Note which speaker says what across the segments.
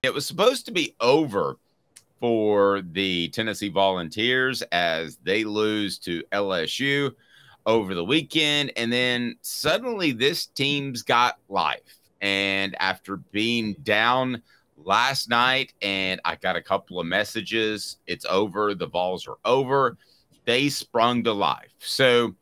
Speaker 1: It was supposed to be over for the Tennessee Volunteers as they lose to LSU over the weekend. And then suddenly this team's got life. And after being down last night, and I got a couple of messages, it's over, the Vols are over, they sprung to life. So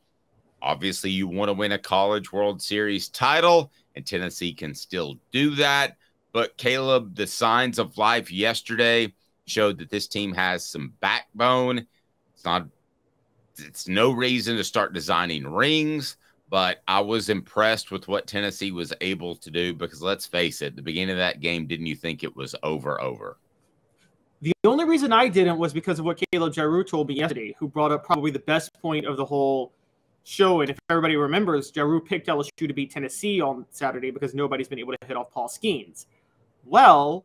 Speaker 1: obviously you want to win a College World Series title, and Tennessee can still do that. But Caleb, the signs of life yesterday showed that this team has some backbone. It's no reason to start designing rings, but I was impressed with what Tennessee was able to do because let's face it, the beginning of that game, didn't you think it was over?
Speaker 2: The only reason I didn't was because of what Caleb Giroux told me yesterday, who brought up probably the best point of the whole show. And if everybody remembers, Giroux picked LSU to beat Tennessee on Saturday because nobody's been able to hit off Paul Skeens. Well,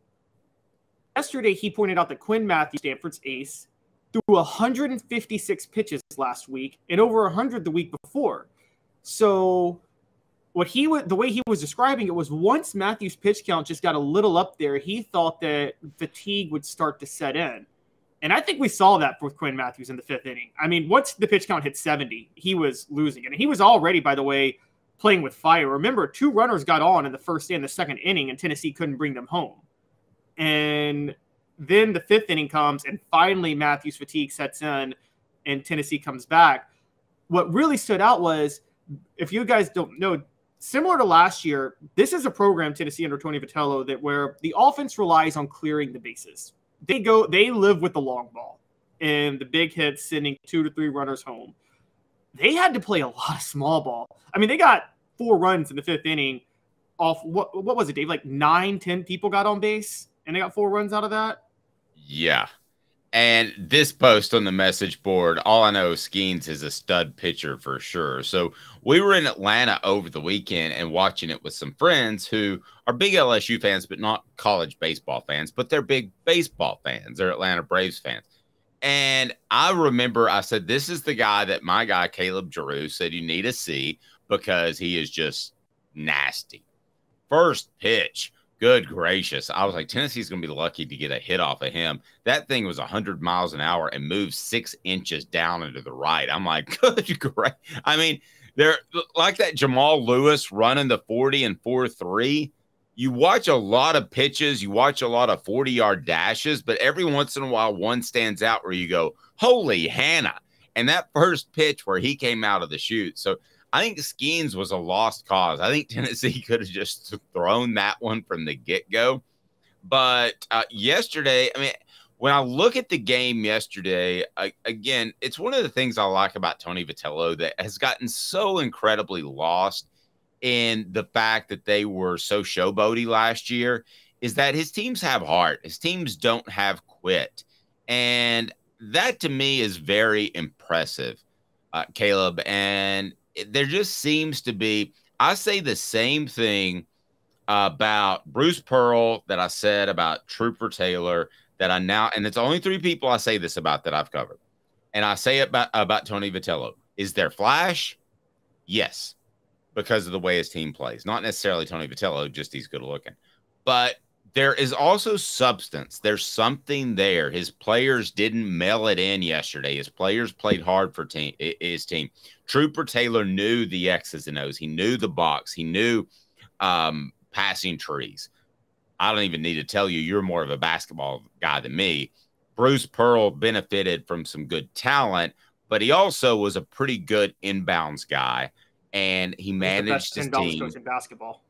Speaker 2: yesterday he pointed out that Quinn Matthews, Stanford's ace, threw 156 pitches last week and over 100 the week before. So the way he was describing it was once Matthews' pitch count just got a little up there, he thought that fatigue would start to set in. And I think we saw that with Quinn Matthews in the fifth inning. I mean, once the pitch count hit 70, he was losing it. And he was already, by the way, playing with fire. Remember, 2 runners got on in the first and the second inning, and Tennessee couldn't bring them home. And then the fifth inning comes, and finally Matthews' fatigue sets in, and Tennessee comes back. What really stood out was, if you guys don't know, similar to last year, this is a program, Tennessee under Tony Vitello, that where the offense relies on clearing the bases. They live with the long ball and the big hits, sending 2 to 3 runners home. They had to play a lot of small ball. I mean, they got 4 runs in the fifth inning off, what was it, Dave? Like 9, 10 people got on base, and they got 4 runs out of that?
Speaker 1: Yeah. And this post on the message board, all I know is Skeens is a stud pitcher for sure. So we were in Atlanta over the weekend and watching it with some friends who are big LSU fans, but not college baseball fans, but they're big baseball fans. They're Atlanta Braves fans. And I remember I said, this is the guy that my guy, Caleb Giroux, said you need to see because he is just nasty. First pitch. Good gracious. I was like, Tennessee's going to be lucky to get a hit off of him. That thing was 100 miles an hour and moved 6 inches down into the right. I'm like, good great. I mean, they're like that Jamal Lewis running the 40 and 4.3. You watch a lot of pitches. You watch a lot of 40-yard dashes, but every once in a while, one stands out where you go, holy Hannah. And that first pitch where he came out of the chute. So I think Skeens was a lost cause. I think Tennessee could have just thrown that one from the get-go. But yesterday, I mean, when I look at the game yesterday, again, it's one of the things I like about Tony Vitello that has gotten so incredibly lost in the fact that they were so showboaty last year is that his teams have heart. His teams don't have quit. And that, to me, is very impressive, Caleb. And there just seems to be, I say the same thing about Bruce Pearl that I said about Trooper Taylor that I now, and it's only 3 people I say this about that I've covered. And I say it about Tony Vitello. Is there flash? Yes, because of the way his team plays. Not necessarily Tony Vitello, just he's good looking. But there is also substance. There's something there. His players didn't mail it in yesterday. His players played hard for his team. Trooper Taylor knew the X's and O's. He knew the box. He knew passing trees. I don't even need to tell you, you're more of a basketball guy than me. Bruce Pearl benefited from some good talent, but he also was a pretty good inbounds guy, and he managed his team.
Speaker 2: Coach in basketball.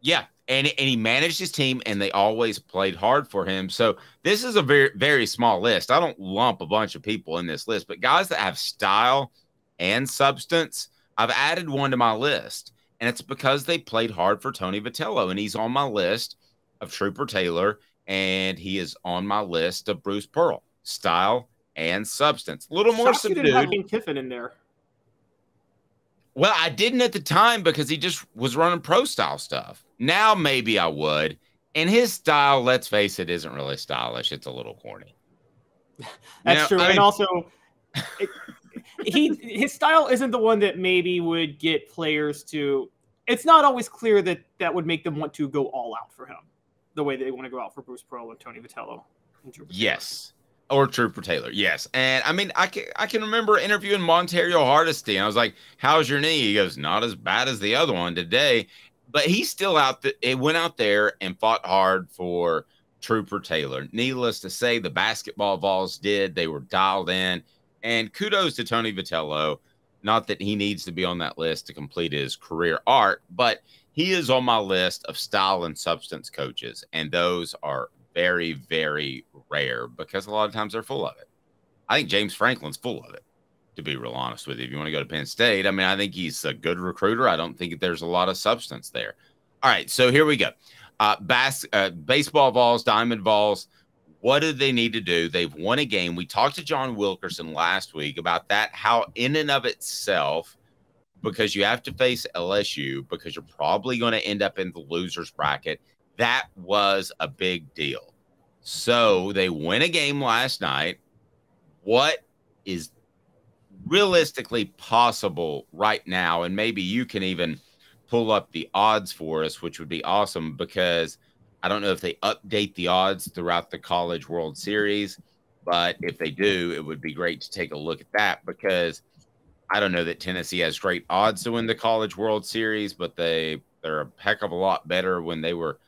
Speaker 1: Yeah, and he managed his team, and they always played hard for him. So this is a very, very small list. I don't lump a bunch of people in this list, but guys that have style and substance, I've added one to my list, and it's because they played hard for Tony Vitello, and he's on my list of Trooper Taylor, and he is on my list of Bruce Pearl. Style and substance. A little more subdued.
Speaker 2: You didn't have Lane Kiffin in there.
Speaker 1: Well, I didn't at the time because he just was running pro-style stuff. Now maybe I would. And his style, let's face it, isn't really stylish. It's a little corny.
Speaker 2: That's true. And also, his style isn't the one that maybe would get players to – it's not always clear that would make them want to go all out for him. the way they want to go out for Bruce Pearl and Tony Vitello. And
Speaker 1: yes. Or Trooper Taylor, yes. And I mean, I can remember interviewing Montario Hardesty, and I was like, "How's your knee?" He goes, "Not as bad as the other one today," but he's still out. It went out there and fought hard for Trooper Taylor. Needless to say, the basketball Vols did. They were dialed in, and kudos to Tony Vitello. Not that he needs to be on that list to complete his career arc, but he is on my list of style and substance coaches, and those are very, very rare because a lot of times they're full of it. I think James Franklin's full of it, to be real honest with you. If you want to go to Penn State, I mean, I think he's a good recruiter. I don't think there's a lot of substance there. All right, so here we go. Baseball Vols, Diamond Vols, what do they need to do? They've won a game. We talked to John Wilkerson last week about that, how in and of itself, because you have to face LSU, because you're probably going to end up in the loser's bracket, that was a big deal. So they win a game last night. What is realistically possible right now? And maybe you can even pull up the odds for us, which would be awesome, because I don't know if they update the odds throughout the College World Series, but if they do, it would be great to take a look at that, because I don't know that Tennessee has great odds to win the College World Series, but they're a heck of a lot better when they were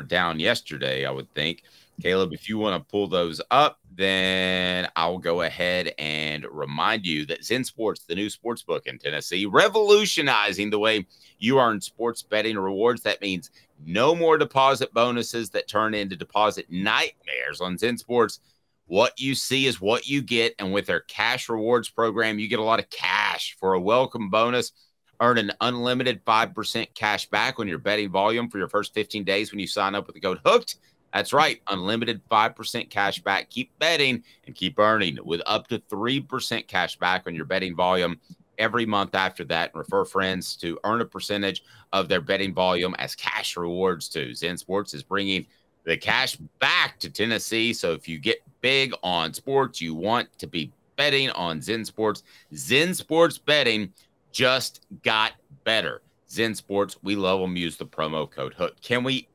Speaker 1: down yesterday, I would think. Caleb, if you want to pull those up, then I'll go ahead and remind you that Zen Sports, the new sports book in Tennessee, revolutionizing the way you earn sports betting rewards. That means no more deposit bonuses that turn into deposit nightmares on Zen Sports. What you see is what you get, and with their cash rewards program, you get a lot of cash for a welcome bonus. Earn an unlimited 5% cash back on your betting volume for your first 15 days when you sign up with the code HOOKED. That's right, unlimited 5% cash back. Keep betting and keep earning with up to 3% cash back on your betting volume every month after that. And refer friends to earn a percentage of their betting volume as cash rewards too. Zen Sports is bringing the cash back to Tennessee. So if you get big on sports, you want to be betting on Zen Sports. Zen Sports betting just got better. Zen Sports, we love them. Use the promo code HOOK. Can we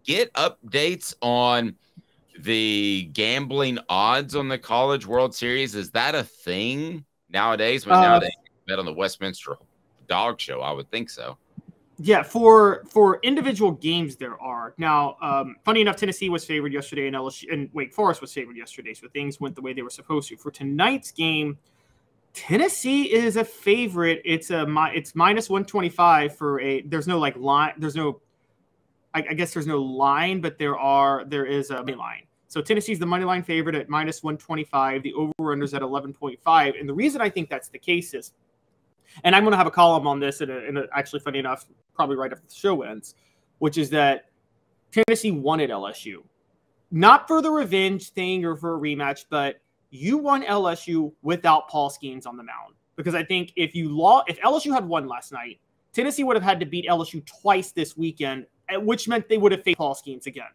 Speaker 1: get updates on the gambling odds on the College World Series? Is that a thing nowadays? But nowadays, bet on the Westminster Dog Show, I would think so.
Speaker 2: Yeah, for individual games there are. Now, funny enough, Tennessee was favored yesterday, and LSU and Wake Forest was favored yesterday, so things went the way they were supposed to. For tonight's game, Tennessee is a favorite. It's minus 125 for a. There's no like line. There's no. I guess there's no line, but there is a money line. So Tennessee's the money line favorite at minus 125. The over/under's at 11.5. And the reason I think that's the case is, and I'm going to have a column on this, and actually, funny enough, probably right after the show ends, which is that Tennessee wanted LSU, not for the revenge thing or for a rematch, but you won LSU without Paul Skeens on the mound. Because I think if LSU had won last night, Tennessee would have had to beat LSU twice this weekend, which meant they would have faced Paul Skeens again.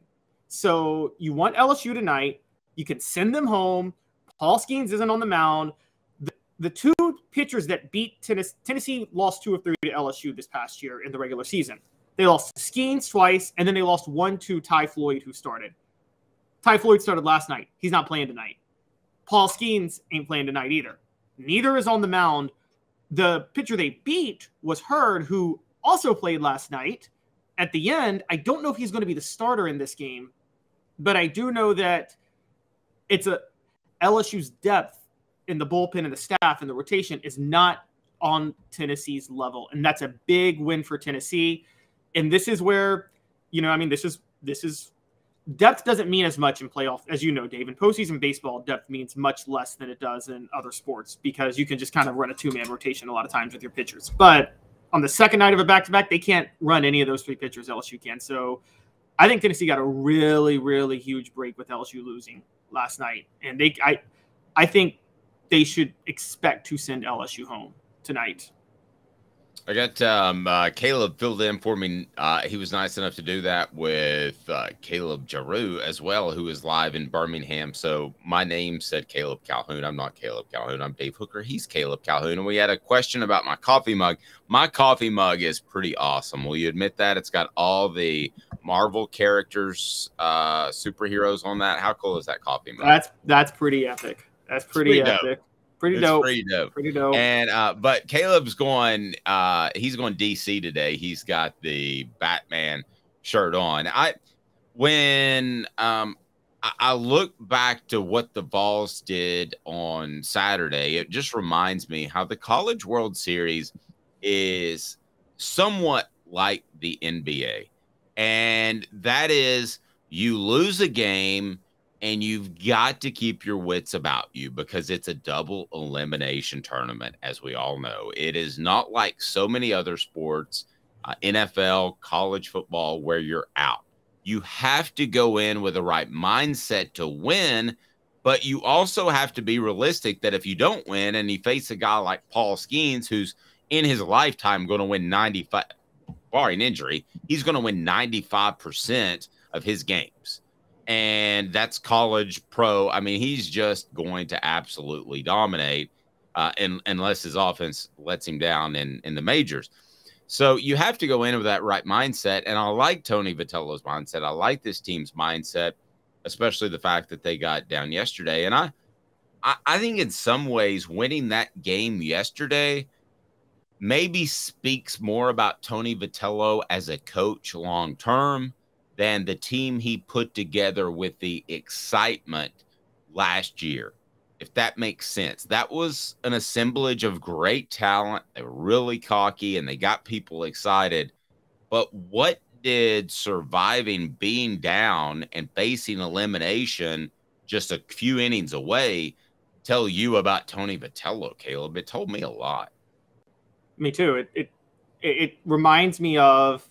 Speaker 2: So you want LSU tonight. You can send them home. Paul Skeens isn't on the mound. The two pitchers that beat Tennessee lost 2 of 3 to LSU this past year in the regular season. They lost Skeens twice, and then they lost 1 to Ty Floyd, who started. Ty Floyd started last night. He's not playing tonight. Paul Skeens ain't playing tonight either. Neither is on the mound. The pitcher they beat was Hurd, who also played last night. At the end, I don't know if he's going to be the starter in this game, but I do know that it's LSU's depth in the bullpen and the staff and the rotation is not on Tennessee's level. And that's a big win for Tennessee. And this is where, this is depth doesn't mean as much in playoff, as you know, Dave. In postseason baseball, depth means much less than it does in other sports because you can just kind of run a 2-man rotation a lot of times with your pitchers. But on the second night of a back-to-back, they can't run any of those 3 pitchers. LSU can. So I think Tennessee got a really, really huge break with LSU losing last night. And I think they should expect to send LSU home tonight.
Speaker 1: I got Caleb filled in for me. He was nice enough to do that with Caleb Giroux as well, who is live in Birmingham. So my name said Caleb Calhoun. I'm not Caleb Calhoun. I'm Dave Hooker. He's Caleb Calhoun. And we had a question about my coffee mug. My coffee mug is pretty awesome. Will you admit that? It's got all the Marvel characters, superheroes on that. How cool is that coffee mug?
Speaker 2: That's pretty epic. That's pretty epic. Pretty dope.
Speaker 1: Pretty dope.
Speaker 2: Pretty dope.
Speaker 1: And but Caleb's going he's going DC today. He's got the Batman shirt on. I look back to what the Vols did on Saturday, it just reminds me how the College World Series is somewhat like the NBA. And that is, you lose a game and you've got to keep your wits about you because it's a double elimination tournament, as we all know. It is not like so many other sports, NFL, college football, where you're out. You have to go in with the right mindset to win, but you also have to be realistic that if you don't win and you face a guy like Paul Skeens, who's in his lifetime going to win 95, barring injury, he's going to win 95% of his games. And that's college pro. I mean, he's just going to absolutely dominate unless his offense lets him down in the majors. So you have to go in with that right mindset. And I like Tony Vitello's mindset. I like this team's mindset, especially the fact that they got down yesterday. And I think in some ways winning that game yesterday maybe speaks more about Tony Vitello as a coach long term than the team he put together with the excitement last year, if that makes sense. That was an assemblage of great talent. They were really cocky, and they got people excited. But what did surviving being down and facing elimination just a few innings away tell you about Tony Vitello, Caleb? It told me a lot.
Speaker 2: Me too. It reminds me of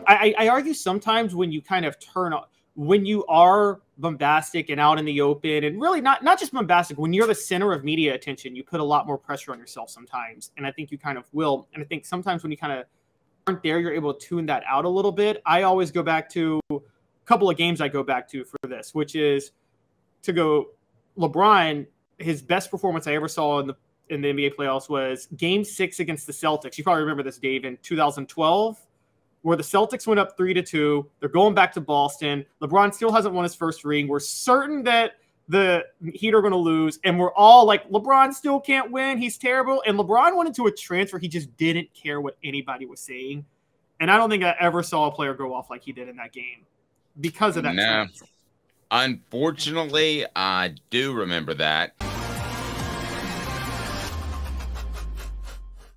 Speaker 2: I argue sometimes when you kind of when you are bombastic and out in the open, and really not just bombastic, when you're the center of media attention, you put a lot more pressure on yourself sometimes. And I think you kind of will. And I think sometimes when you kind of aren't there, you're able to tune that out a little bit. I always go back to a couple of games I go back to for this, which is to go LeBron, his best performance I ever saw in the NBA playoffs was Game 6 against the Celtics. You probably remember this, Dave, in 2012. Where the Celtics went up 3-2. They're going back to Boston. LeBron still hasn't won his first ring. We're certain that the Heat are going to lose. And we're all like, LeBron still can't win. He's terrible. And LeBron went into a trance where he just didn't care what anybody was saying. And I don't think I ever saw a player go off like he did in that game because of that.
Speaker 1: No. Unfortunately, I do remember that.